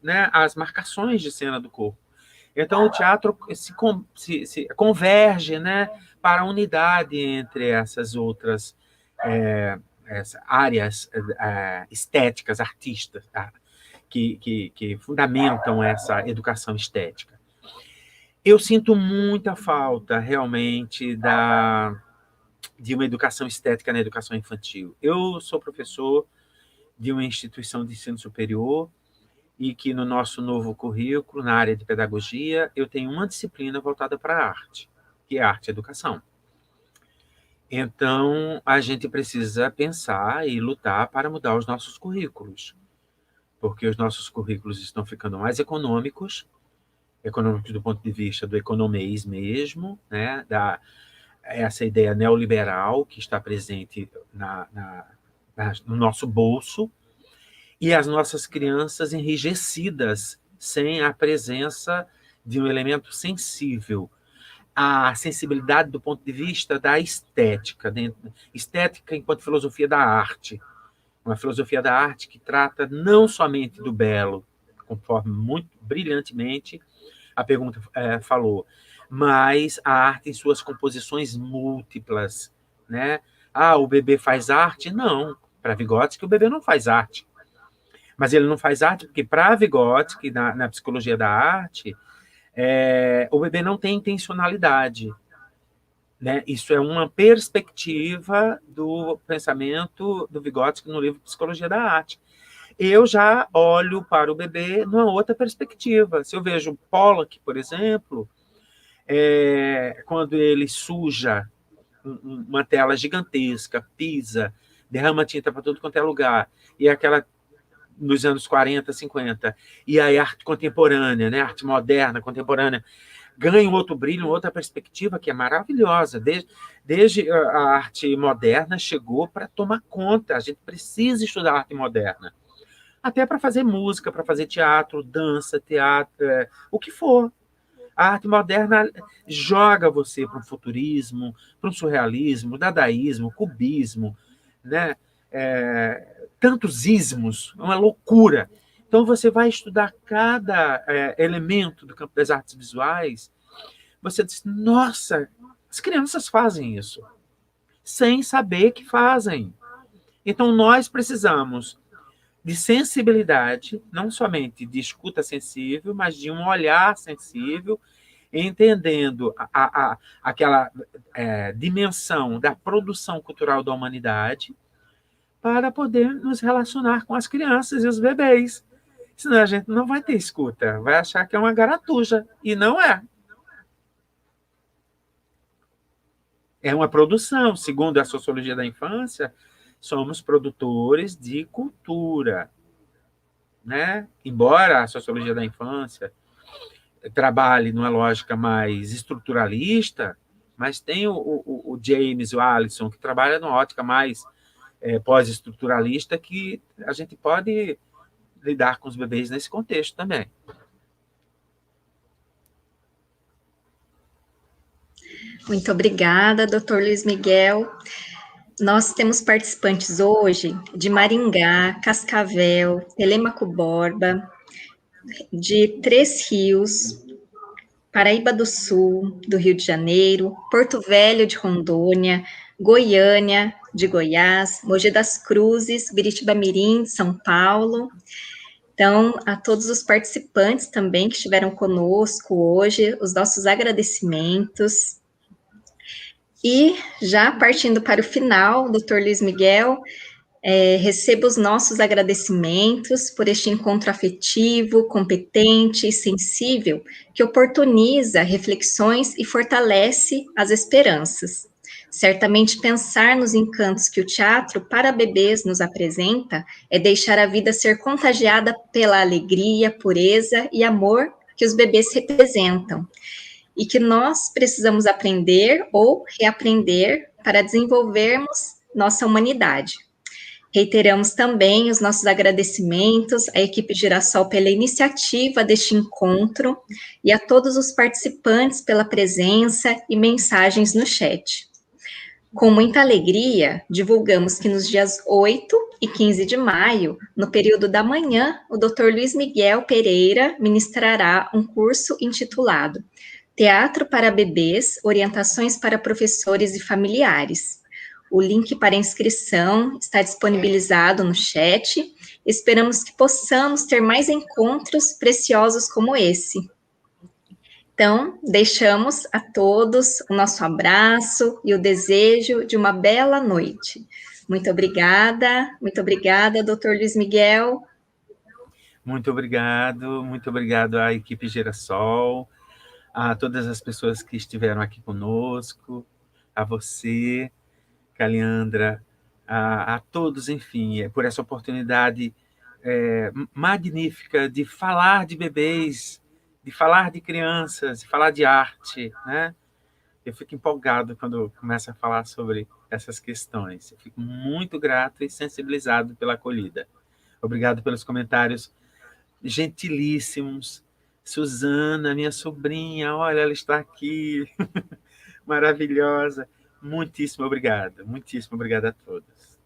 né? As marcações de cena do corpo. Então o teatro se converge, né, para a unidade entre essas outras áreas estéticas, artistas, que fundamentam essa educação estética. Eu sinto muita falta, realmente, de uma educação estética na educação infantil. Eu sou professor de uma instituição de ensino superior e que no nosso novo currículo, na área de pedagogia, eu tenho uma disciplina voltada para a arte, que é arte e educação. Então, a gente precisa pensar e lutar para mudar os nossos currículos, porque os nossos currículos estão ficando mais econômicos do ponto de vista do economês mesmo, né, essa ideia neoliberal que está presente no nosso bolso, e as nossas crianças enrijecidas sem a presença de um elemento sensível, a sensibilidade do ponto de vista da estética, estética enquanto filosofia da arte, uma filosofia da arte que trata não somente do belo, conforme muito brilhantemente a pergunta falou, mas a arte em suas composições múltiplas, né? Ah, o bebê faz arte? Não, para Vygotsky o bebê não faz arte. Mas ele não faz arte porque para Vygotsky, na psicologia da arte, o bebê não tem intencionalidade. Né? Isso é uma perspectiva do pensamento do Vygotsky no livro Psicologia da Arte. Eu já olho para o bebê numa outra perspectiva. Se eu vejo Pollock, por exemplo, quando ele suja uma tela gigantesca, pisa, derrama tinta para tudo quanto é lugar, e aquela nos anos 40, 50, e aí a arte contemporânea, né, arte moderna, contemporânea, ganha um outro brilho, uma outra perspectiva que é maravilhosa. Desde a arte moderna chegou para tomar conta. A gente precisa estudar arte moderna. Até para fazer música, para fazer teatro, dança, o que for. A arte moderna joga você para um futurismo, para um surrealismo, dadaísmo, cubismo, né? Tantos ismos, uma loucura. Então, você vai estudar cada elemento do campo das artes visuais, você diz, nossa, as crianças fazem isso, sem saber que fazem. Então, nós precisamos de sensibilidade, não somente de escuta sensível, mas de um olhar sensível, entendendo aquela dimensão da produção cultural da humanidade, para poder nos relacionar com as crianças e os bebês. Senão a gente não vai ter escuta, vai achar que é uma garatuja, e não é. É uma produção. Segundo a sociologia da infância, somos produtores de cultura, né? Embora a sociologia da infância trabalhe numa lógica mais estruturalista, mas tem o James, o Allison, que trabalha numa ótica mais pós-estruturalista, que a gente pode lidar com os bebês nesse contexto também. Muito obrigada, doutor Luiz Miguel. Nós temos participantes hoje de Maringá, Cascavel, Telêmaco Borba, de Três Rios, Paraíba do Sul, do Rio de Janeiro, Porto Velho de Rondônia, Goiânia, de Goiás, Mogi das Cruzes, Biritiba-Mirim, de São Paulo. Então, a todos os participantes também que estiveram conosco hoje, os nossos agradecimentos. E já partindo para o final, doutor Luiz Miguel, recebo os nossos agradecimentos por este encontro afetivo, competente e sensível, que oportuniza reflexões e fortalece as esperanças. Certamente pensar nos encantos que o teatro para bebês nos apresenta é deixar a vida ser contagiada pela alegria, pureza e amor que os bebês representam, e que nós precisamos aprender ou reaprender para desenvolvermos nossa humanidade. Reiteramos também os nossos agradecimentos à equipe Girassol pela iniciativa deste encontro e a todos os participantes pela presença e mensagens no chat. Com muita alegria, divulgamos que nos dias 8 e 15 de maio, no período da manhã, o Dr. Luiz Miguel Pereira ministrará um curso intitulado Teatro para Bebês, Orientações para Professores e Familiares. O link para inscrição está disponibilizado no chat. Esperamos que possamos ter mais encontros preciosos como esse. Então, deixamos a todos o nosso abraço e o desejo de uma bela noite. Muito obrigada, Dr. Luiz Miguel. Muito obrigado à equipe Girassol, a todas as pessoas que estiveram aqui conosco, a você, Caliandra, a todos, enfim, por essa oportunidade magnífica de falar de bebês, de falar de crianças, de falar de arte, né? Eu fico empolgado quando começo a falar sobre essas questões. Eu fico muito grato e sensibilizado pela acolhida. Obrigado pelos comentários gentilíssimos. Suzana, minha sobrinha, olha, ela está aqui, maravilhosa. Muitíssimo obrigado a todos.